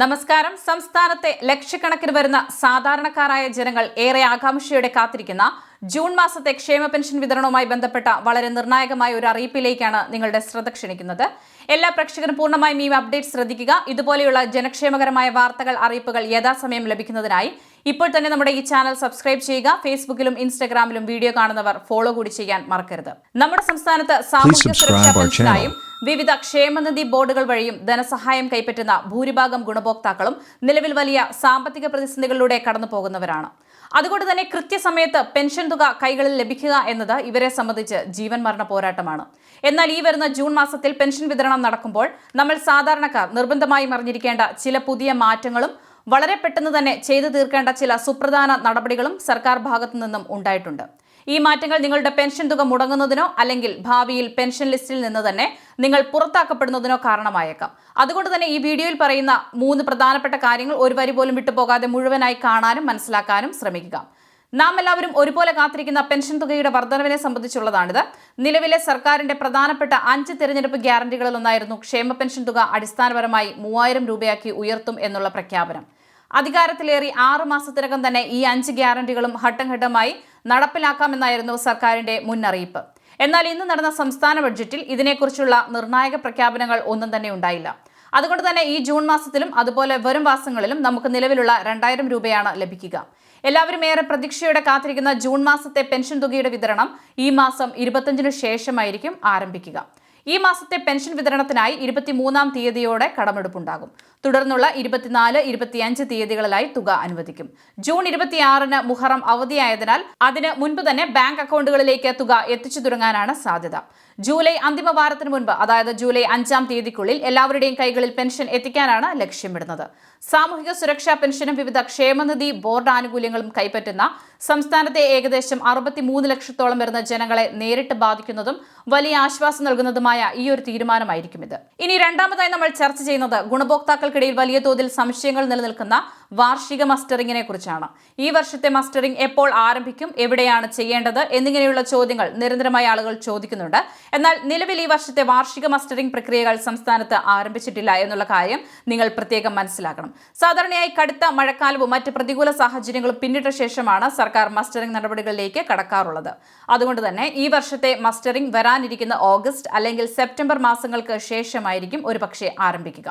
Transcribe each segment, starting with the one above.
നമസ്കാരം. സംസ്ഥാനത്തെ ലക്ഷക്കണക്കിന് വരുന്ന സാധാരണക്കാരായ ജനങ്ങൾ ഏറെ ആകാംക്ഷയോടെ കാത്തിരിക്കുന്ന ജൂൺ മാസത്തെ ക്ഷേമ പെൻഷൻ വിതരണവുമായി ബന്ധപ്പെട്ട വളരെ നിർണായകമായ ഒരു അറിയിപ്പിലേക്കാണ് നിങ്ങളുടെ ശ്രദ്ധ ക്ഷണിക്കുന്നത്. എല്ലാ പ്രേക്ഷകരും പൂർണ്ണമായും ഈ അപ്ഡേറ്റ് ശ്രദ്ധിക്കുക. ഇതുപോലെയുള്ള ജനക്ഷേമകരമായ വാർത്തകൾ, അറിയിപ്പുകൾ യഥാസമയം ലഭിക്കുന്നതിനായി ഇപ്പോൾ തന്നെ നമ്മുടെ ഈ ചാനൽ സബ്സ്ക്രൈബ് ചെയ്യുക. ഫേസ്ബുക്കിലും ഇൻസ്റ്റഗ്രാമിലും വീഡിയോ കാണുന്നവർ ഫോളോ കൂടി ചെയ്യാൻ മറക്കരുത്. നമ്മുടെ സംസ്ഥാനത്ത് സാമൂഹ്യ സുരക്ഷാ പെൻഷനായും വിവിധ ക്ഷേമനിധി ബോർഡുകൾ വഴിയും ധനസഹായം കൈപ്പറ്റുന്ന ഭൂരിഭാഗം ഗുണഭോക്താക്കളും നിലവിൽ വലിയ സാമ്പത്തിക പ്രതിസന്ധികളിലൂടെ കടന്നുപോകുന്നവരാണ്. അതുകൊണ്ട് തന്നെ കൃത്യസമയത്ത് പെൻഷൻ തുക കൈകളിൽ ലഭിക്കുക എന്നത് ഇവരെ സംബന്ധിച്ച് ജീവൻ മരണ പോരാട്ടമാണ്. എന്നാൽ ഈ വരുന്ന ജൂൺ മാസത്തിൽ പെൻഷൻ വിതരണം നടക്കുമ്പോൾ നമ്മൾ സാധാരണക്കാർ നിർബന്ധമായും അറിഞ്ഞിരിക്കേണ്ട ചില പുതിയ മാറ്റങ്ങളും വളരെ പെട്ടെന്ന് തന്നെ ചെയ്തു തീർക്കേണ്ട ചില സുപ്രധാന നടപടികളും സർക്കാർ ഭാഗത്തു നിന്നും ഉണ്ടായിട്ടുണ്ട്. ഈ മാറ്റങ്ങൾ നിങ്ങളുടെ പെൻഷൻ തുക മുടങ്ങുന്നതിനോ അല്ലെങ്കിൽ ഭാവിയിൽ പെൻഷൻ ലിസ്റ്റിൽ നിന്ന് തന്നെ നിങ്ങൾ പുറത്താക്കപ്പെടുന്നതിനോ കാരണമായേക്കാം. അതുകൊണ്ട് തന്നെ ഈ വീഡിയോയിൽ പറയുന്ന 3 പ്രധാനപ്പെട്ട കാര്യങ്ങൾ ഒരു വരി പോലും വിട്ടുപോകാതെ മുഴുവനായി കാണാനും മനസ്സിലാക്കാനും ശ്രമിക്കുക. നാം എല്ലാവരും ഒരുപോലെ കാത്തിരിക്കുന്ന പെൻഷൻ തുകയുടെ വർധനവിനെ സംബന്ധിച്ചുള്ളതാണിത്. നിലവിലെ സർക്കാരിന്റെ പ്രധാനപ്പെട്ട 5 തിരഞ്ഞെടുപ്പ് ഗ്യാരണ്ടികളിൽ ഒന്നായിരുന്നു ക്ഷേമ പെൻഷൻ തുക അടിസ്ഥാനപരമായി 3000 രൂപയാക്കി ഉയർത്തും എന്നുള്ള പ്രഖ്യാപനം. അധികാരത്തിലേറി 6 മാസത്തിനകം തന്നെ ഈ 5 ഗ്യാരണ്ടികളും ഘട്ടം ഘട്ടമായി നടപ്പിലാക്കാമെന്നായിരുന്നു സർക്കാരിന്റെ മുന്നറിയിപ്പ്. എന്നാൽ ഇന്ന് നടന്ന സംസ്ഥാന ബഡ്ജറ്റിൽ ഇതിനെക്കുറിച്ചുള്ള നിർണായക പ്രഖ്യാപനങ്ങൾ ഒന്നും തന്നെ ഉണ്ടായില്ല. അതുകൊണ്ട് തന്നെ ഈ ജൂൺ മാസത്തിലും അതുപോലെ വരും മാസങ്ങളിലും നമുക്ക് നിലവിലുള്ള 2000 രൂപയാണ് ലഭിക്കുക. എല്ലാവരും ഏറെ പ്രതീക്ഷയോടെ കാത്തിരിക്കുന്ന ജൂൺ മാസത്തെ പെൻഷൻ തുകയുടെ വിതരണം ഈ മാസം 25-ന് ശേഷമായിരിക്കും ആരംഭിക്കുക. ഈ മാസത്തെ പെൻഷൻ വിതരണത്തിനായി 23-ാം തീയതിയോടെ കടമെടുപ്പുണ്ടാകും. തുടർന്നുള്ള 24, 25 തീയതികളിലായി തുക അനുവദിക്കും. ജൂൺ 26-ന് മുഹറം അവധിയായതിനാൽ അതിന് മുൻപ് തന്നെ ബാങ്ക് അക്കൗണ്ടുകളിലേക്ക് തുക എത്തിച്ചു തുടങ്ങാനാണ് സാധ്യത. ജൂലൈ അന്തിമ വാരത്തിന് മുൻപ്, അതായത് ജൂലൈ 5-ാം തീയതിക്കുള്ളിൽ എല്ലാവരുടെയും കൈകളിൽ പെൻഷൻ എത്തിക്കാനാണ് ലക്ഷ്യമിടുന്നത്. സാമൂഹിക സുരക്ഷാ പെൻഷനും വിവിധ ക്ഷേമനിധി ബോർഡ് ആനുകൂല്യങ്ങളും കൈപ്പറ്റുന്ന സംസ്ഥാനത്തെ ഏകദേശം 63 ലക്ഷത്തോളം വരുന്ന ജനങ്ങളെ നേരിട്ട് ബാധിക്കുന്നതും വലിയ ആശ്വാസം നൽകുന്നതുമായ ഈ ഒരു തീരുമാനമായിരിക്കും ഇത്. ഇനി രണ്ടാമതായി നമ്മൾ ചർച്ച ചെയ്യുന്നത് ഗുണഭോക്താക്കൾക്കിടയിൽ വലിയ തോതിൽ സംശയങ്ങൾ നിലനിൽക്കുന്ന വാർഷിക മസ്റ്ററിങ്ങിനെ കുറിച്ചാണ്. ഈ വർഷത്തെ മസ്റ്ററിംഗ് എപ്പോൾ ആരംഭിക്കും, എവിടെയാണ് ചെയ്യേണ്ടത് എന്നിങ്ങനെയുള്ള ചോദ്യങ്ങൾ നിരന്തരമായി ആളുകൾ ചോദിക്കുന്നുണ്ട്. എന്നാൽ നിലവിൽ ഈ വർഷത്തെ വാർഷിക മസ്റ്ററിംഗ് പ്രക്രിയകൾ സംസ്ഥാനത്ത് ആരംഭിച്ചിട്ടില്ല എന്നുള്ള കാര്യം നിങ്ങൾ പ്രത്യേകം മനസ്സിലാക്കണം. സാധാരണയായി കടുത്ത മഴക്കാലവും മറ്റ് പ്രതികൂല സാഹചര്യങ്ങളും പിന്നിട്ട ശേഷമാണ് സർക്കാർ മസ്റ്ററിംഗ് നടപടികളിലേക്ക് കടക്കാറുള്ളത്. അതുകൊണ്ട് തന്നെ ഈ വർഷത്തെ മസ്റ്ററിംഗ് വരാനിരിക്കുന്ന ഓഗസ്റ്റ് അല്ലെങ്കിൽ സെപ്റ്റംബർ മാസങ്ങൾക്ക് ശേഷമായിരിക്കും ഒരുപക്ഷെ ആരംഭിക്കുക.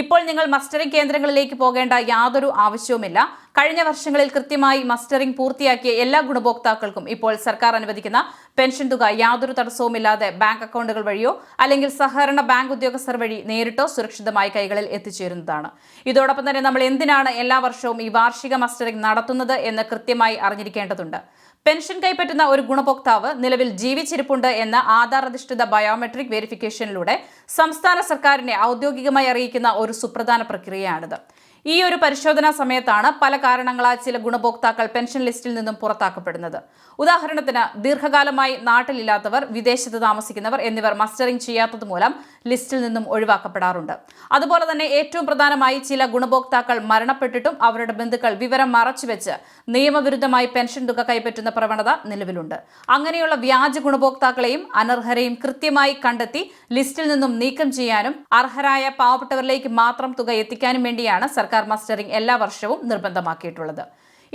ഇപ്പോൾ നിങ്ങൾ മസ്റ്ററിംഗ് കേന്ദ്രങ്ങളിലേക്ക് പോകേണ്ട യാതൊരു ആവശ്യവുമില്ല. കഴിഞ്ഞ വർഷങ്ങളിൽ കൃത്യമായി മസ്റ്ററിംഗ് പൂർത്തിയാക്കിയ എല്ലാ ഗുണഭോക്താക്കൾക്കും ഇപ്പോൾ സർക്കാർ അനുവദിക്കുന്ന പെൻഷൻ തുക യാതൊരു തടസ്സവുമില്ലാതെ ബാങ്ക് അക്കൗണ്ടുകൾ വഴിയോ അല്ലെങ്കിൽ സഹകരണ ബാങ്ക് ഉദ്യോഗസ്ഥർ വഴി നേരിട്ടോ സുരക്ഷിതമായി കൈകളിൽ എത്തിച്ചേരുന്നതാണ്. ഇതോടൊപ്പം തന്നെ നമ്മൾ എന്തിനാണ് എല്ലാ വർഷവും ഈ വാർഷിക മസ്റ്ററിംഗ് നടത്തുന്നത് എന്ന് കൃത്യമായി അറിഞ്ഞിരിക്കേണ്ടതുണ്ട്. പെൻഷൻ കൈപ്പറ്റുന്ന ഒരു ഗുണഭോക്താവ് നിലവിൽ ജീവിച്ചിരിപ്പുണ്ട് എന്ന ആധാർ അധിഷ്ഠിത ബയോമെട്രിക് വെരിഫിക്കേഷനിലൂടെ സംസ്ഥാന സർക്കാരിനെ ഔദ്യോഗികമായി അറിയിക്കുന്ന ഒരു സുപ്രധാന പ്രക്രിയയാണിത്. ഈ ഒരു പരിശോധനാ സമയത്താണ് പല കാരണങ്ങളാൽ ചില ഗുണഭോക്താക്കൾ പെൻഷൻ ലിസ്റ്റിൽ നിന്നും പുറത്താക്കപ്പെടുന്നത്. ഉദാഹരണത്തിന് ദീർഘകാലമായി നാട്ടിലില്ലാത്തവർ, വിദേശത്ത് താമസിക്കുന്നവർ എന്നിവർ മസ്റ്ററിംഗ് ചെയ്യാത്തത് മൂലം ലിസ്റ്റിൽ നിന്നും ഒഴിവാക്കപ്പെടാറുണ്ട്. അതുപോലെ തന്നെ ഏറ്റവും പ്രധാനമായി ചില ഗുണഭോക്താക്കൾ മരണപ്പെട്ടിട്ടും അവരുടെ ബന്ധുക്കൾ വിവരം മറച്ചുവെച്ച് നിയമവിരുദ്ധമായി പെൻഷൻ തുക കൈപ്പറ്റുന്ന പ്രവണത നിലവിലുണ്ട്. അങ്ങനെയുള്ള വ്യാജ ഗുണഭോക്താക്കളെയും അനർഹരെയും കൃത്യമായി കണ്ടെത്തി ലിസ്റ്റിൽ നിന്നും നീക്കം ചെയ്യാനും അർഹരായ പാവപ്പെട്ടവരിലേക്ക് മാത്രം തുക എത്തിക്കാനും വേണ്ടിയാണ് സർക്കാർ മസ്റ്ററിംഗ് എല്ലാ വർഷവും നിർബന്ധമാക്കിയിട്ടുള്ളത്.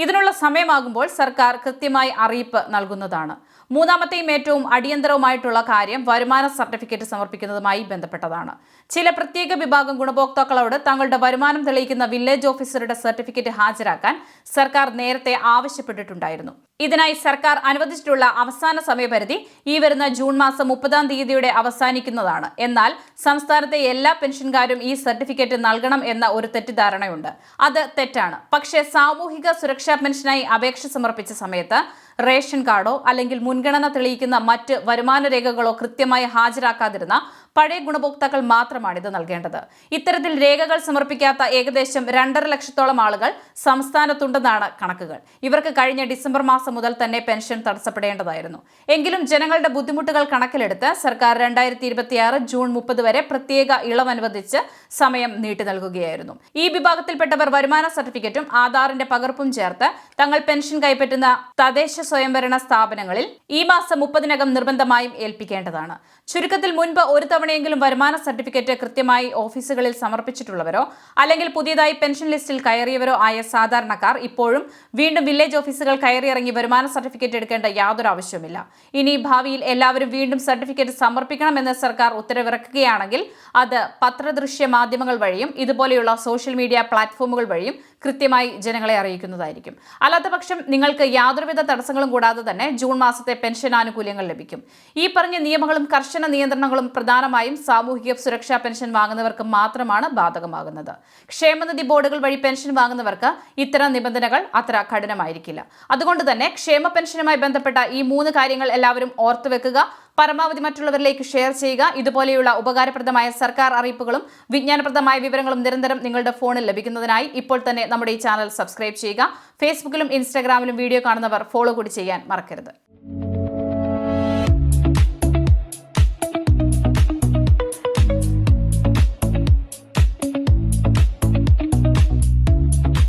ഇതിനുള്ള സമയമാകുമ്പോൾ സർക്കാർ കൃത്യമായി അറിയിപ്പ് നൽകുന്നതാണ്. മൂന്നാമത്തെയും ഏറ്റവും അടിയന്തരവുമായിട്ടുള്ള കാര്യം വരുമാന സർട്ടിഫിക്കറ്റ് സമർപ്പിക്കുന്നതുമായി ബന്ധപ്പെട്ടതാണ്. ചില പ്രത്യേക വിഭാഗം ഗുണഭോക്താക്കളോട് തങ്ങളുടെ വരുമാനം തെളിയിക്കുന്ന വില്ലേജ് ഓഫീസറുടെ സർട്ടിഫിക്കറ്റ് ഹാജരാക്കാൻ സർക്കാർ നേരത്തെ ആവശ്യപ്പെട്ടിട്ടുണ്ടായിരുന്നു. ഇതിനായി സർക്കാർ അനുവദിച്ചിട്ടുള്ള അവസാന സമയപരിധി ഈ വരുന്ന ജൂൺ മാസം 30-ാം തീയതിയോടെ അവസാനിക്കുന്നതാണ്. എന്നാൽ സംസ്ഥാനത്തെ എല്ലാ പെൻഷൻകാരും ഈ സർട്ടിഫിക്കറ്റ് നൽകണം എന്ന ഒരു തെറ്റിദ്ധാരണയുണ്ട്. അത് തെറ്റാണ്. പക്ഷേ സാമൂഹിക സുരക്ഷാ പെൻഷനായി അപേക്ഷ സമർപ്പിച്ച സമയത്ത് റേഷൻ കാർഡോ അല്ലെങ്കിൽ മുൻഗണന തെളിയിക്കുന്ന മറ്റ് വരുമാന രേഖകളോ കൃത്യമായി ഹാജരാക്കാതിരുന്ന പഴയ ഗുണഭോക്താക്കൾ മാത്രമാണ് ഇത് നൽകേണ്ടത്. ഇത്തരത്തിൽ രേഖകൾ സമർപ്പിക്കാത്ത ഏകദേശം 2.5 ലക്ഷത്തോളം ആളുകൾ സംസ്ഥാനത്തുണ്ടെന്നാണ് കണക്കുകൾ. ഇവർക്ക് കഴിഞ്ഞ ഡിസംബർ മാസം മുതൽ തന്നെ പെൻഷൻ തടസ്സപ്പെടേണ്ടതായിരുന്നു. എങ്കിലും ജനങ്ങളുടെ ബുദ്ധിമുട്ടുകൾ കണക്കിലെടുത്ത് സർക്കാർ 2026 ജൂൺ 30 വരെ പ്രത്യേക ഇളവ് അനുവദിച്ച് സമയം നീട്ടി നൽകുകയായിരുന്നു. ഈ വിഭാഗത്തിൽപ്പെട്ടവർ വരുമാന സർട്ടിഫിക്കറ്റും ആധാറിന്റെ പകർപ്പും ചേർത്ത് തങ്ങൾ പെൻഷൻ കൈപ്പറ്റുന്ന തദ്ദേശ സ്വയംഭരണ സ്ഥാപനങ്ങളിൽ ഈ മാസം 30-നകം നിർബന്ധമായും ഏൽപ്പിക്കേണ്ടതാണ്. ചുരുക്കത്തിൽ മുൻപ് ഒരു തവണ തവണയെങ്കിലും വരുമാന സർട്ടിഫിക്കറ്റ് കൃത്യമായി ഓഫീസുകളിൽ സമർപ്പിച്ചിട്ടുള്ളവരോ അല്ലെങ്കിൽ പുതിയതായി പെൻഷൻ ലിസ്റ്റിൽ കയറിയവരോ ആയ സാധാരണക്കാർ ഇപ്പോഴും വീണ്ടും വില്ലേജ് ഓഫീസുകൾ കയറിയിറങ്ങി വരുമാന സർട്ടിഫിക്കറ്റ് എടുക്കേണ്ട യാതൊരു ആവശ്യവുമില്ല. ഇനി ഭാവിയിൽ എല്ലാവരും വീണ്ടും സർട്ടിഫിക്കറ്റ് സമർപ്പിക്കണമെന്ന് സർക്കാർ ഉത്തരവിറക്കുകയാണെങ്കിൽ അത് പത്രദൃശ്യ മാധ്യമങ്ങൾ വഴിയും ഇതുപോലെയുള്ള സോഷ്യൽ മീഡിയ പ്ലാറ്റ്ഫോമുകൾ വഴിയും കൃത്യമായി ജനങ്ങളെ അറിയിക്കുന്നതായിരിക്കും. അല്ലാത്തപക്ഷം നിങ്ങൾക്ക് യാതൊരുവിധ തടസ്സങ്ങളും കൂടാതെ തന്നെ ജൂൺ മാസത്തെ പെൻഷൻ ആനുകൂല്യങ്ങൾ ലഭിക്കും. ഈ പറഞ്ഞ നിയമങ്ങളും കർശന നിയന്ത്രണങ്ങളും പ്രധാനമായും സാമൂഹിക സുരക്ഷാ പെൻഷൻ വാങ്ങുന്നവർക്ക് മാത്രമാണ് ബാധകമാകുന്നത്. ക്ഷേമനിധി ബോർഡുകൾ വഴി പെൻഷൻ വാങ്ങുന്നവർക്ക് ഇത്തരം നിബന്ധനകൾ അത്ര കഠിനമായിരിക്കില്ല. അതുകൊണ്ട് തന്നെ ക്ഷേമ പെൻഷനുമായി ബന്ധപ്പെട്ട ഈ 3 കാര്യങ്ങൾ എല്ലാവരും ഓർത്തുവെക്കുക. പരമാവധി മറ്റുള്ളവരിലേക്ക് ഷെയർ ചെയ്യുക. ഇതുപോലെയുള്ള ഉപകാരപ്രദമായ സർക്കാർ അറിയിപ്പുകളും വിജ്ഞാനപ്രദമായ വിവരങ്ങളും നിരന്തരം നിങ്ങളുടെ ഫോണിൽ ലഭിക്കുന്നതിനായി ഇപ്പോൾ തന്നെ നമ്മുടെ ഈ ചാനൽ സബ്സ്ക്രൈബ് ചെയ്യുക. ഫേസ്ബുക്കിലും ഇൻസ്റ്റാഗ്രാമിലും വീഡിയോ കാണുന്നവർ ഫോളോ കൂടി ചെയ്യാൻ മറക്കരുത്.